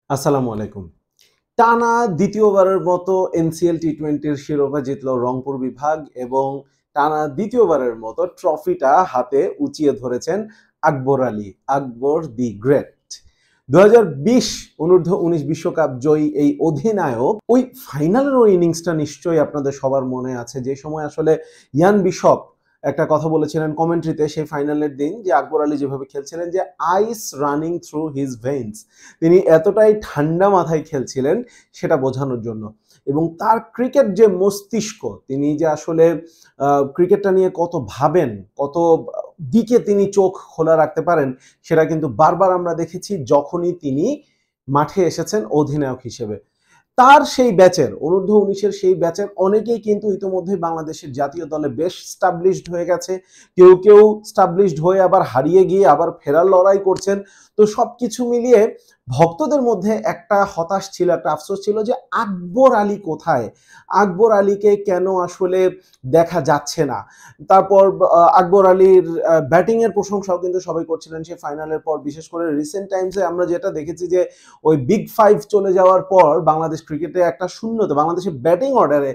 আসসালামু আলাইকুম। টানা দ্বিতীয়বারের মতো এনসিএল টি-20 শিরোপা জিতল রংপুর বিভাগ এবং টানা দ্বিতীয়বারের মতো ট্রফিটা হাতে উঁচিয়ে ধরেছেন আকবর আলী, আকবর দি গ্রেট। ২০২০ অনূর্ধ্ব-১৯ বিশ্বকাপ জয়ী এই অধিনায়ক ওই ফাইনালের ওই ইনিংসটা নিশ্চয়ই আপনাদের সবার মনে আছে, যে সময় আসলে ইয়ান বিশপ একটা কথা বলেছিলেন কমেন্ট্রিতে সেই ফাইনালের দিন, যে আকবর আলী যেভাবে খেলছিলেন যে আইস রানিং থ্রু হিজ ভেইনস, তিনি এতটাই ঠান্ডা মাথায় খেলছিলেন সেটা বোঝানোর জন্য। এবং তার ক্রিকেট যে মস্তিষ্ক, তিনি যে আসলে ক্রিকেটটা নিয়ে কত ভাবেন, কত দিকে তিনি চোখ খোলা রাখতে পারেন, সেটা কিন্তু বারবার আমরা দেখেছি যখনই তিনি মাঠে এসেছেন অধিনায়ক হিসেবে। তার সেই ব্যাচের অনূর্ধ্ব-১৯-এর সেই ব্যাচের অনেকেই কিন্তু ইতিমধ্যেই বাংলাদেশের জাতীয় দলে বেশ স্টাবলিশড হয়ে গেছে। কেউ কেউ স্টাবলিশড হয়ে আবার হারিয়ে গিয়ে আবার ফেরার লড়াই করছেন। তো সবকিছু মিলিয়ে ভক্তদের মধ্যে একটা হতাশ ছিল, একটা আফসোস ছিল যে আকবর আলী কোথায়? আকবর আলীকে কেন আসলে দেখা যাচ্ছে না? তারপর আকবর আলীর ব্যাটিং এর প্রশংসাও কিন্তু সবাই করছিলেন সেই ফাইনালের পর। বিশেষ করে রিসেন্ট টাইমসে আমরা যেটা দেখেছি যে ওই বিগ ফাইভ চলে যাওয়ার পর বাংলাদেশ ক্রিকেটে একটা শূন্যতা, বাংলাদেশের ব্যাটিং অর্ডারে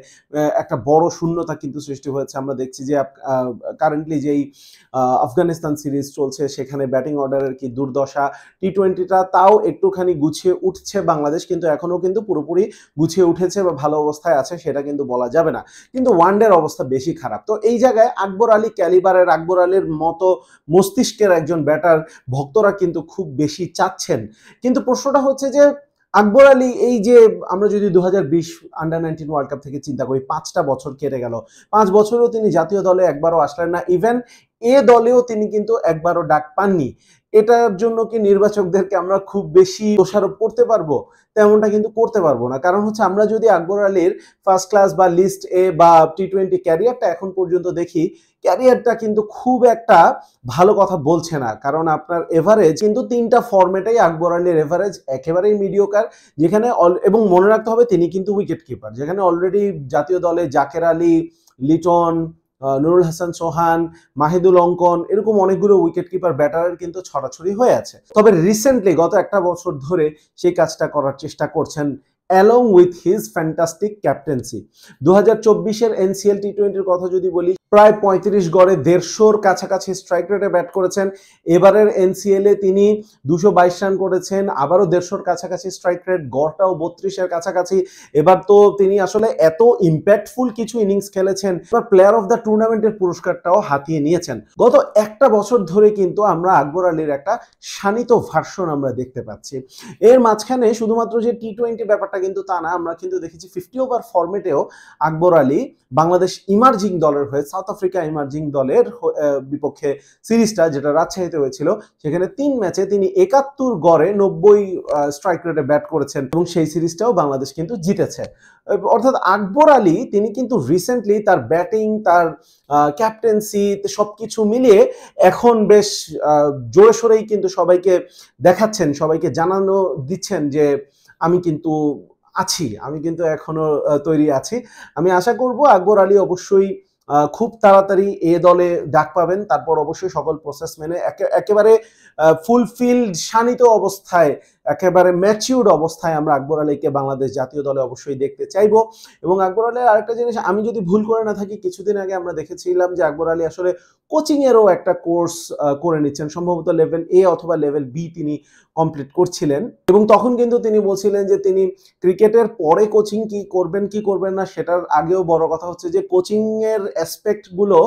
একটা বড় শূন্যতা কিন্তু সৃষ্টি হয়েছে। আমরা দেখছি যে কারেন্টলি যেই আফগানিস্তান সিরিজ চলছে সেখানে ব্যাটিং অর্ডারের কি দুর্দশা। টি-20টা তাও একটুখানি গুছিয়ে উঠছে বাংলাদেশ, কিন্তু এখনো কিন্তু পুরোপুরি গুছিয়ে উঠেছে বা ভালো অবস্থায় আছে সেটা কিন্তু বলা যাবে না। কিন্তু ওয়ানডের অবস্থা বেশি খারাপ। তো এই জায়গায় আকবর আলী ক্যালিবারের, আকবর আলীর মতো মস্তিষ্কের একজন ব্যাটার ভক্তরা কিন্তু খুব বেশি চাচ্ছেন। কিন্তু প্রশ্নটা হচ্ছে যে আকবর আলী, এই যে আমরা যদি ২০২০ আন্ডার-19 ওয়ার্ল্ড কাপ থেকে চিন্তা করি, ৫টা বছর কেটে গেল, ৫ বছরেও তিনি জাতীয় দলে একবারও আসলেন না। ইভেন এ দলেও তিনি কিন্তু একবারও ডাক পাননি। এটার জন্য কি নির্বাচকদেরকে আমরা খুব বেশি দোষারোপ করতে পারবো? তেমনটা কিন্তু করতে পারবো না। কারণ হচ্ছে আমরা যদি আকবর আলীর ফার্স্ট ক্লাস বা লিস্ট এ বা টি-20 ক্যারিয়ারটা এখন পর্যন্ত দেখি, ক্যারিয়ারটা কিন্তু খুব একটা ভালো কথা বলছে না। কারণ আপনার এভারেজ কিন্তু ৩টা ফরম্যাটেই আকবর আলীর এভারেজ একেবারেই মিডিওকার। যেখানে এবং মনে রাখতে হবে তিনি কিন্তু উইকেট কিপার, যেখানে অলরেডি জাতীয় দলে জাকের আলী, লিটন, নুরুল হাসান সোহান, মাহিদুল অঙ্কন, এরকম অনেকগুলো উইকেট কিপার ব্যাটারের কিন্তু ছড়াছড়ি হয়ে আছে। তবে রিসেন্টলি গত একটা বছর ধরে সেই কাজটা করার চেষ্টা করছেন along with his fantastic captaincy। ২০২৪-এর এনসিএল টি-20-র কথা যদি বলি, প্রায় ৩৫ গড়ে ১৫০-র কাছাকাছি স্ট্রাইক রেটে ব্যাট করেছেন। এবারের এনসিএল এ তিনি ২২২ রান করেছেন, আবারও ১৫০-র কাছাকাছি স্ট্রাইক রেট, গড়টাও ৩২-এর কাছাকাছি। এবার তো তিনি আসলে এত ইম্প্যাক্টফুল কিছু ইনিংস খেলেছেন, এবার প্লেয়ার অফ দ্য টুর্নামেন্টের পুরস্কারটাও হাতিয়ে নিয়েছেন। গত একটা বছর ধরে কিন্তু আমরা আকবর আলীর একটা শানিত ভার্সন আমরা দেখতে পাচ্ছি। এর মাঝখানে শুধুমাত্র যে টি-20 ব্যাপারটা কিন্তু তা না, আমরা কিন্তু দেখেছি 50 ওভার ফরম্যাটেও আকবর আলী বাংলাদেশ ইমার্জিং দলের হয়ে, সাউথ আফ্রিকা ইমার্জিং দলের বিপক্ষে সিরিজটা যেটা রাজশাহীতে হয়েছিল, সেখানে ৩ ম্যাচে তিনি ৭১ গড়ে ৯০ স্ট্রাইক রেটে ব্যাট করেছেন এবং সেই সিরিজটাও বাংলাদেশ কিন্তু জিতেছে। অর্থাৎ আকবর আলী তিনি কিন্তু রিসেন্টলি তার ব্যাটিং, তার ক্যাপ্টেন্সি সবকিছু মিলিয়ে এখন বেশ জোরে সোরেই কিন্তু সবাইকে দেখাচ্ছেন, সবাইকে জানানো দিচ্ছেন যে আমি কিন্তু আছি, আমি কিন্তু এখনো তৈরি আছি। আমি আশা করব আকবর আলী অবশ্যই খুব তাড়াতাড়ি এ দলে ডাক পাবেন। তারপর অবশ্যই সকল প্রসেস মেনে একেবারে ফুলফিলড শানিত অবস্থায়, একেবারে ম্যাচিউরড অবস্থায় আমরা আকবর আলীকে বাংলাদেশ জাতীয় দলে অবশ্যই দেখতে চাইবো। এবং আকবর আলীর আরেকটা জিনিস, আমি যদি ভুল করে না থাকি, কিছুদিন আগে আমরা দেখেছিলাম যে আকবর আলী আসলে কোচিং এরও একটা কোর্স করে নিচ্ছেন, সম্ভবত লেভেল এ অথবা লেভেল বি তিনি কমপ্লিট করছিলেন। এবং তখন কিন্তু তিনি বলছিলেন যে তিনি ক্রিকেটের পরে কোচিং কি করবেন কি করবেন না সেটার আগেও বড় কথা হচ্ছে যে কোচিং এর অ্যাসপেক্ট গুলো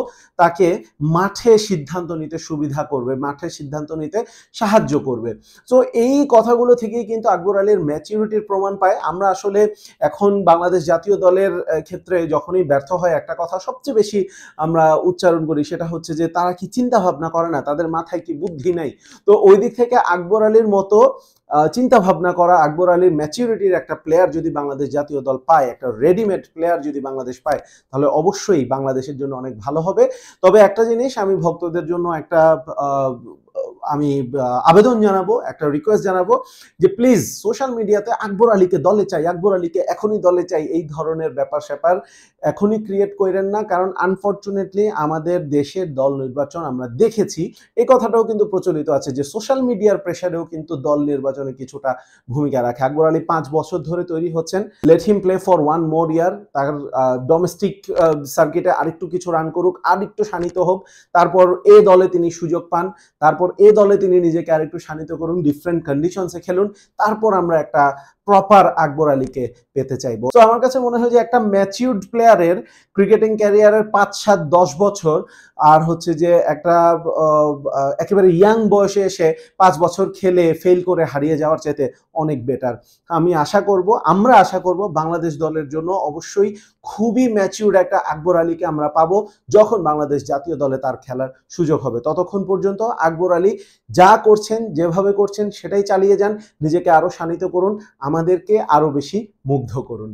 তাকে মাঠে সিদ্ধান্ত নিতে সুবিধা করবে, মাঠে সিদ্ধান্ত নিতে সাহায্য করবে। তো এই কথাগুলো থেকেই কিন্তু আকবর আলীর ম্যাচুরিটির প্রমাণ পায়। আমরা আসলে এখন বাংলাদেশ জাতীয় দলের ক্ষেত্রে যখনই ব্যর্থ হয়, একটা কথা সবচেয়ে বেশি আমরা উচ্চারণ করি, সেটা হচ্ছে যে তারা কি চিন্তা ভাবনা করে না, তাদের মাথায় কি বুদ্ধি নাই। তো ওই দিক থেকে আকবর আলীর মতো চিন্তা ভাবনা করা, আকবর আলীর ম্যাচুরিটির একটা প্লেয়ার যদি বাংলাদেশ জাতীয় দল পায়, একটা রেডিমেড প্লেয়ার যদি বাংলাদেশ পায়, তাহলে অবশ্যই বাংলাদেশের জন্য অনেক ভালো হবে। তবে একটা জিনিস আমি ভক্তদের জন্য একটা আমি আবেদন জানাবো, একটা রিকোয়েস্ট জানাবো যে প্লিজ সোশ্যাল মিডিয়াতে আকবর আলীকে দলে চাই, আকবর আলীকে এখনই দলে চাই, এই ধরনের ব্যাপার স্যাপার এখনই ক্রিয়েট করেন না। কারণ আনফরচুনেটলি আমাদের দেশের দল নির্বাচন আমরা দেখেছি, এই কথাটাও কিন্তু প্রচলিত আছে যে সোশ্যাল মিডিয়ার প্রেসারেও কিন্তু দল নির্বাচনে কিছুটা ভূমিকা রাখে। আকবর আলী 5 বছর ধরে তৈরি হচ্ছেন, লেট হিম প্লে ফর 1 মোর ইয়ার, তার ডোমেস্টিক সার্কিটে আরেকটু কিছু রান করুক, আরেকটু শানিত হোক, তারপর এ দলে তিনি সুযোগ পান, তারপর এ দলে তিনি নিজেকে আরেকটু শানিত করুন, ডিফারেন্ট কন্ডিশনসে খেলুন, তারপর আমরা একটা প্রপার আকবর আলীকে পেতে চাইবো। তো আমার কাছে মনে হয় যে একটা ম্যাচিউরড প্লেয়ারের ক্রিকেটিং ক্যারিয়ারের 5, 7, 10 বছর আর হচ্ছে যে একটা একেবারে ইয়াং বয়সে এসে 5 বছর খেলে ফেল করে হারিয়ে যাওয়ার চাইতে অনেক বেটার। আমরা আশা করব বাংলাদেশ দলের জন্য অবশ্যই খুবই ম্যাচিউরড একটা আকবর আলীকে আমরা পাবো যখন বাংলাদেশ জাতীয় দলে তার খেলার সুযোগ হবে। ততক্ষণ পর্যন্ত আকবর আলী যা করছেন, যেভাবে করছেন সেটাই চালিয়ে যান, নিজেকে আরো শানিত করুন, আমাদেরকে আরো বেশি মুগ্ধ করুন।